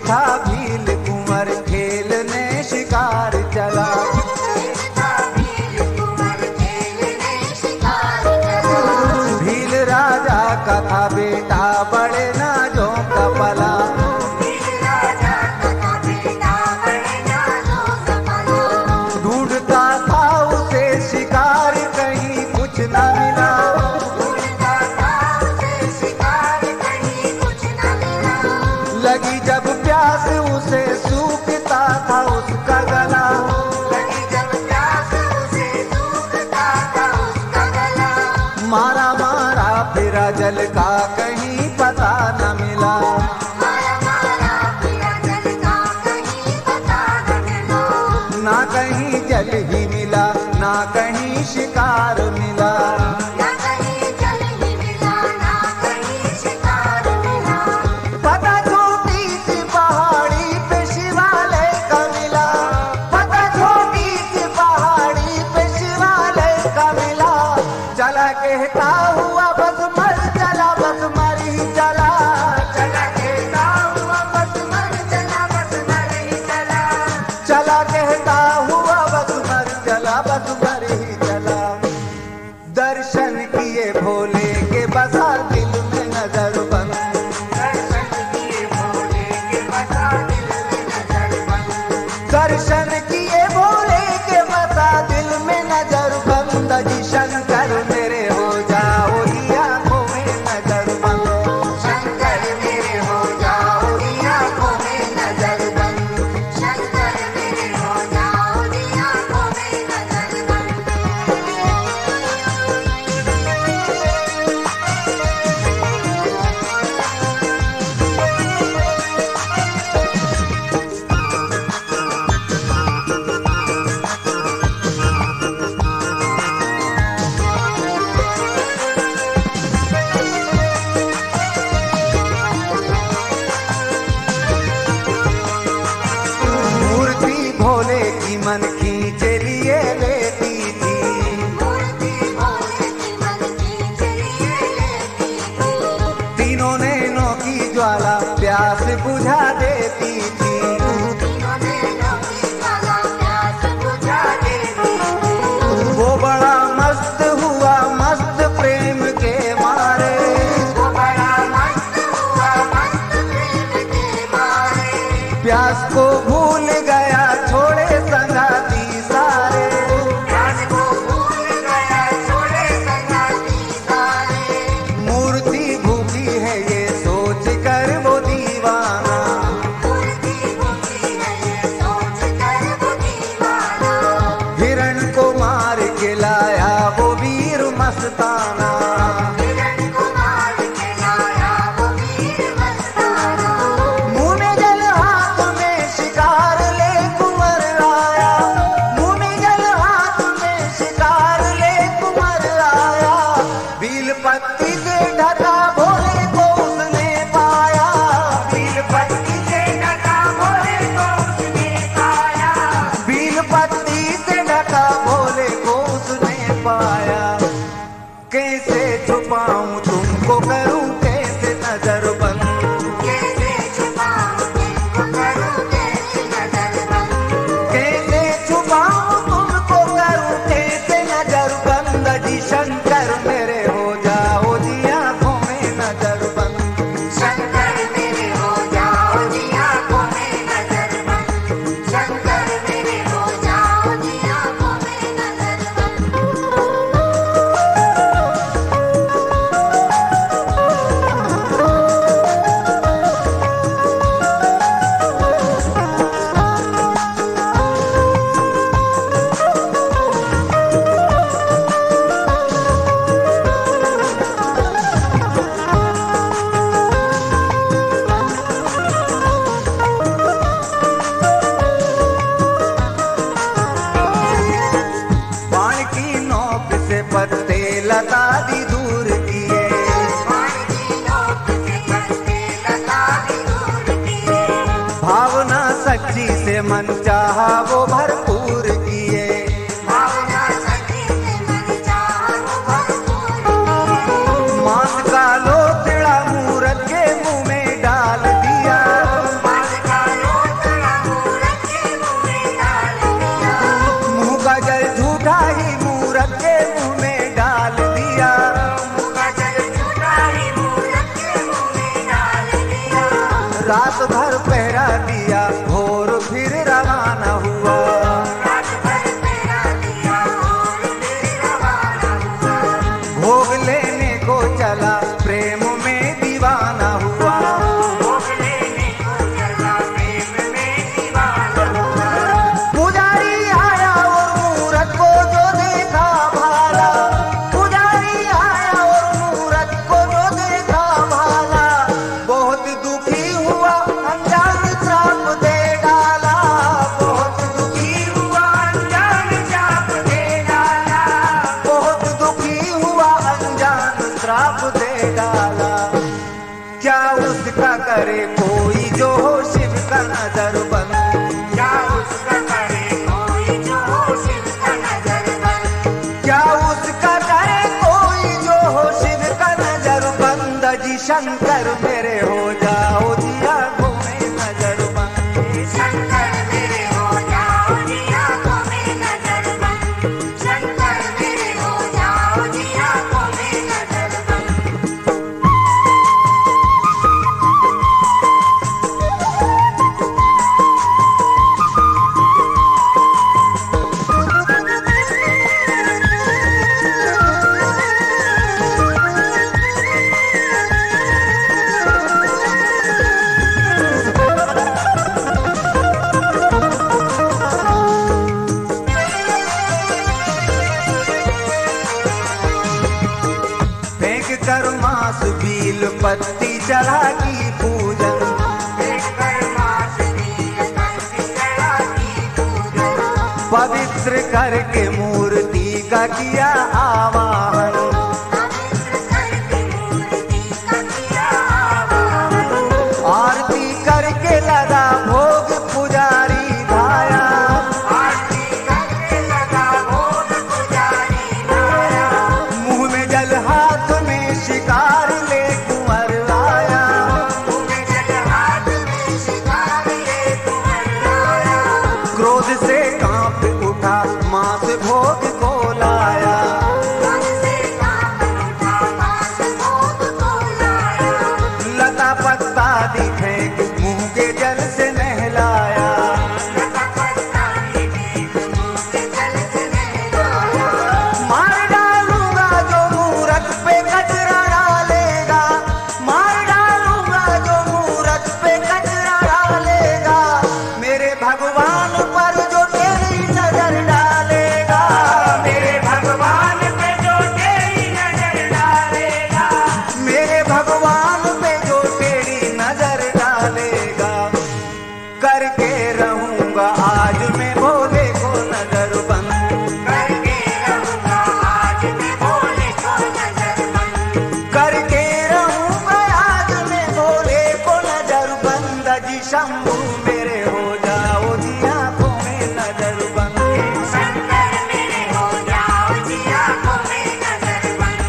था भील कुंवर खेलने शिकार चला। भील राजा का था बेटा बड़े नाजों का पला। ढूंढता था उसे शिकार कहीं कुछ न मिला। लगी जब प्यास उसे सूखता था उसका गला। मारा मारा फिरा जल का कहीं पता न मिला। ना कहीं जल ही मिला ना कहीं शिकार मिला। पता छोटी सी पहाड़ी पे शिवालय का मिला। पता छोटी सी पहाड़ी पे शिवालय का मिला। चला कहता हुआ बस मर चला बस मर ही चला। चला कहता हुआ बस मर चला बस मर ही चला। चला कहता हुआ बस मर चला बस मर ही चला। दर्शन किए भोले के बसा दिल में नजर बंद। दर्शन किए भोले के बसा दिल में नजर बंद। जी शंकर मेरे हो जाओ जी आंखों में नजर बंद। शंकर मेरे हो जाओ जी आंखों में नजर बंद। शंकर मेरे हो जाओ जी आंखों में नजर बंद। मूर्ति भोले की मन खींचे लिए लेती थी। तीनों नैनों की ज्वाला प्यास बुझा देती थी। वो बड़ा मस्त हुआ मस्त प्रेम के मारे। प्यास को भूल गया छोड़े संगाती सारे। मूर्ति भूखी है ये सोच कर वो दीवाना। हिरण को मार के लाया वो वीर मस्ताना। मुंह में जल हाथ में शिकार ले कुंवर आया। मुंह में जल हाथ में शिकार ले कुंवर आया। बील पत्ती से ढका भोले को उसने पाया। बील पत्ती से ढका भोले को उसने पाया। बील पत्ती से ढका भोले को उसने पाया। कैसे छुपाऊं तुमको करूं कैसे नजर बंद। कैसे छुपाऊं तुमको करूं कैसे नजर बंद। कैसे छुपाऊं तुमको करूं कैसे नजर बंद। जी शंकर मेरे हो जाओ जी आंखों में नजर बंद। शंकर मेरे हो जाओ जी आंखों में नजर बंद। शंकर मेरे हो जाओ जी आंखों में नजर बंद। बाण की नोक से पत्ते लता दी दूर किए। भावना सच्ची से मन चाहा वो भरपूर किए। मांस का लोचड़ा मूरत के मुंह में डाल दिया। मांस का रात भर पहरा दिया, भोर फिर रवाना हुआ। रात भर पहरा दिया और फिर रवाना हुआ। भोग लेने को चला, प्रेम में दीवाना हुआ। भोग लेने को चला, प्रेम में दीवाना हुआ। पुजारी आया और मूरत को जो देखा भाला, पुजारी आया और मूरत को जो देखा भाला, बहुत दुखी हुआ, अनजान श्राप दे डाला। बहुत दुखी हुआ, अनजान श्राप दे डाला। बहुत दुखी हुआ, अनजान श्राप दे डाला। क्या उसका करे कोई जो हो शिव का नजर बंद, क्या उसका करे कोई जो हो शिव का नजर बंद। क्या उसका करे कोई जो हो शिव का नजर बंद। जी शंकर मेरे हो जाओ जी आंखों में नजर बंद। शंकर मेरे हो जाओ जी आंखों में नजर बंद। शंकर मेरे हो जाओ जी आंखों में नजर बंद। फेंक कर मांस बील पत्ती चढ़ा की पूजन। देखकर मास नील पंक्ति चढ़ा की पूजन। पवित्र करके मूर्ति का किया आवाहन। पवित्र करके मूर्ति का किया आवाहन। आरती करके लगा भोग पुजारी धाया। आरती करके लगा भोग पुजारी लाया। मुंह में जल हाथ में शिकार ले कुंवर आया। मुझे जल हाथ में शिकार ले कुंवर लाया। क्रोध से कांप उठा, मांस भोग को लाया। मन से कांप उठा, मांस भोग को लाया। लता पत्ता दिखे, मुंह के जल से नहलाया। लता पत्ता दिखे, मुंह के जल से नहलाया। मार डालूंगा जो मूरत पे कचरा डालेगा। मार डालूंगा जो मूरत पे कचरा डालेगा। मेरे भगवान पर जो तेरी नजर डालेगा। मेरे भगवान पे जो तेरी नजर डालेगा। मेरे भगवान पे जो तेरी नजर डालेगा। करके रहूंगा आज मैं भोले को नजर बंद। करके रहूंगा आज मैं भोले को नजर बंद। करके रहूंगा आज मैं भोले को नजर बंद। जी शंभू मेरे हो जाओ जी आंखों में नजर बंद। शंकर मेरे हो जाओ जी आंखों में नजर बंद।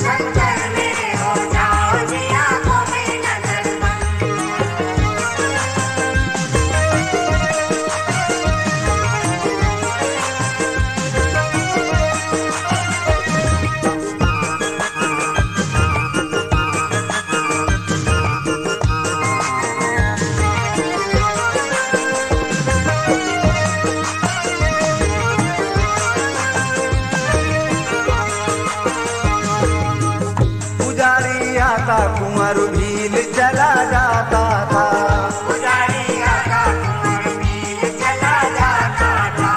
शंकर मेरे हो जाओ जी आंखों में नजर बंद। पुजारी आता कुंवर भील चला जाता था। पुजारी आता कुंवर भील चला जाता था।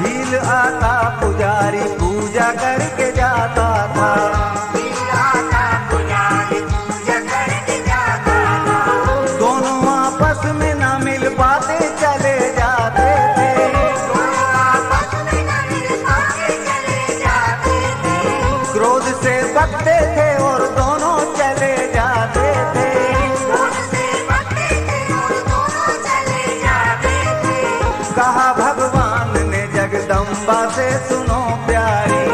भील आता पुजारी पूजा करके जाता था। भील आता पुजारी पूजा करके जाता था। दोनों आपस में ना मिल पाते चले जाते थे। दोनों आपस में न मिल पाते चले जाते थे। क्रोध से बकते थे और दोनों चले जाते थे। क्रोध से बकते थे और दोनों चले जाते थे। कहा भगवान ने जगदम्बा से सुनो प्यारी।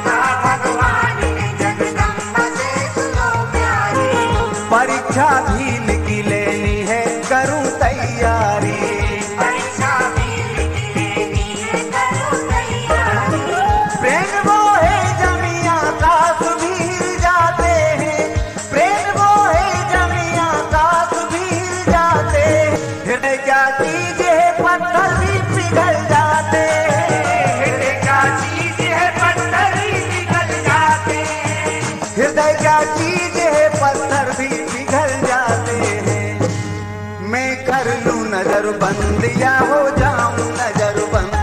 कहा भगवान ने जगदम्बा से सुनो प्यारी। परीक्षा भील की लेनी है, करूं तैयारी। परीक्षा भील की लेनी है, करो तैयारी। प्रेम वो है जमिया काश भील जाते हैं। प्रेम वो है जमिया काश भील जाते मैं कर लूं नजर बंद या हो जाऊं नजर बंद,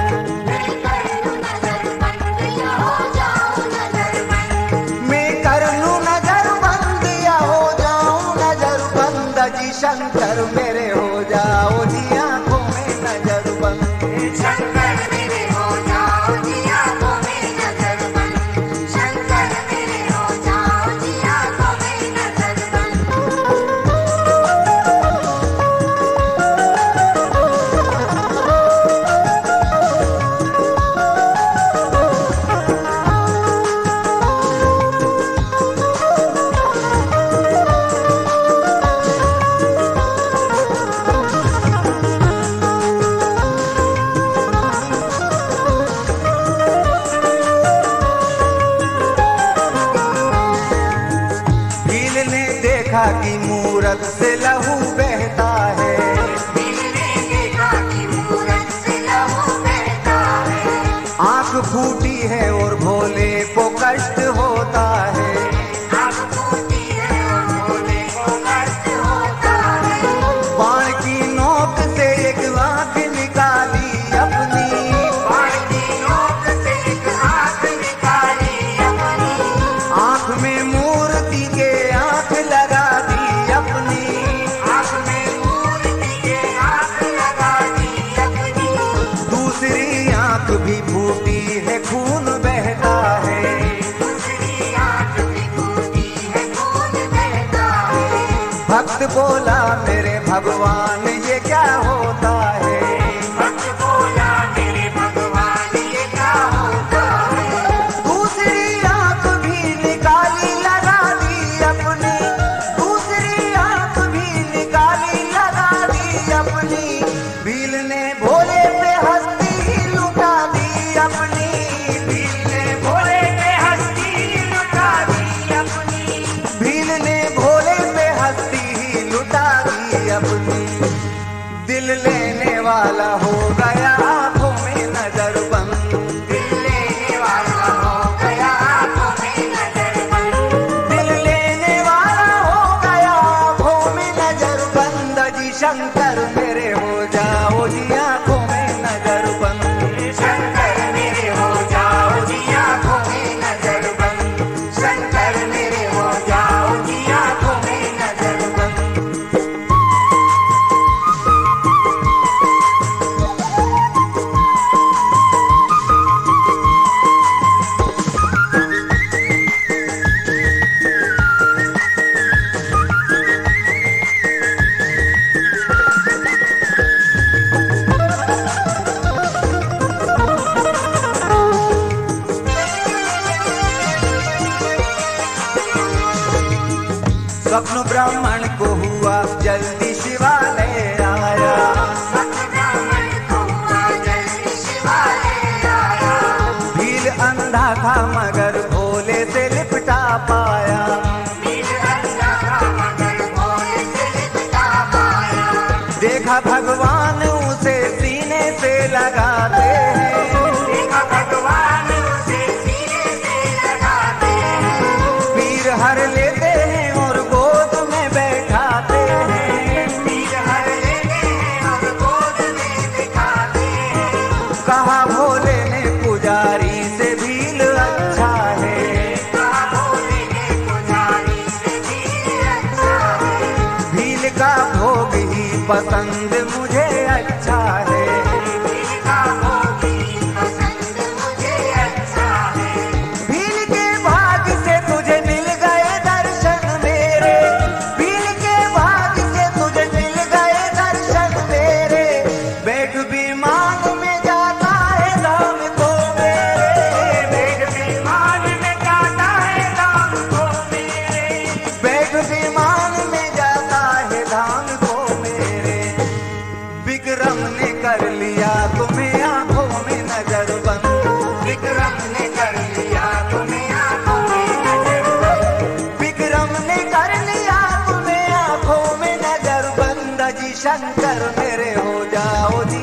मैं कर लूं नजर बंद या हो जाऊं नजर बंद, मैं कर लूं नजर बंद या हो जाऊं नजर बंद। जी शंकर मेरे हो जाओ जी आंखों में नजर बंद। शंकर मेरे हो जाओ जी आंखों में नजर बंद, शंकर मेरे हो जाओ जी आंखों में नजर बंद। भील ने देखा कि मूरत से लहू बहता है, दिल ने देखा कि मूरत से लहू बहता है, आंख फूटी है और भोले को कष्ट होता है। आँख फूटी है और भोले को कष्ट होता है, बाण की नोक से एक आंख निकाली अपनी, बाण की नोक से एक आँख निकाली अपनी, आंख में मूर्ति के आंख लगा दी अपनी। आँख में मूर्ति के आँख लगा दी अपनी, दूसरी आंख भी फूटी है खून बहता है, दूसरी आँख भी फूटी है खून बहता है। भक्त बोला मेरे भगवान ये क्या होता है। भक्त बोला मेरे भगवान ये क्या होता है, दूसरी आंख भी निकाली लगा दी अपनी, दूसरी आंख भी निकाली लगा दी अपनी। भील ने भोले पे हस्ती लुटा दी अपनी, भील ने भोले पे हस्ती लुटा दी अपनी, भील ने भोले पे हस्ती लुटा दी अपनी। दिल लेने वाला हो गया आंखों में नजर बंद, दिल लेने वाला हो गया आँखों में नजर बंद, दिल लेने वाला हो गया आंखों में नजर बंद। जी शंकर मेरे हो जाओ जी आंखों में नजर बंद। शंकर मेरे हो जाओ जी आँखों में नजर बंद, शंकर मेरे हो जाओ जी आँखों में नजर बंद। स्वप्न ब्राह्मण को हुआ जल्दी शिवालय आया, ब्राह्मण को हुआ जल्दी शिवालय आया, भील अंधा था मगर भोले से लिपटा पाया। भील अंधा था मगर भोले से लिपटा पाया, देखा भगवान उसे सीने से लगाते हैं, देखा भगवान उसे सीने से लगाते हैं, पीर हर लेते हैं और गोद में बैठाते हैं। पीर हर लेते हैं और गोद में बिठाते हैं, कहा भोले ने पुजारी से भील अच्छा है, कहा भोले ने पुजारी से भी अच्छा है, भील का भोग ही पसंद मुझे अच्छा है। भील का भोग ही पसंद मुझे अच्छा है, भील के भाग से तुझे मिल गए दर्शन मेरे, भील के भाग से तुझे मिल गए दर्शन मेरे। बैठ विमान में जाता है धाम को मेरे, बैठ विमान में जाता है धाम को मेरे, बैठ विमान में जाता है धाम को मेरे। विक्रम ने कर लिया तुम्हें आंखों में नजर बंद, विक्रम ने कर लिया तुम्हें आँखों में नजर बंद, विक्रम ने कर लिया तुम्हें आंखों में नजर बंद। जी शंकर मेरे हो जाओ जी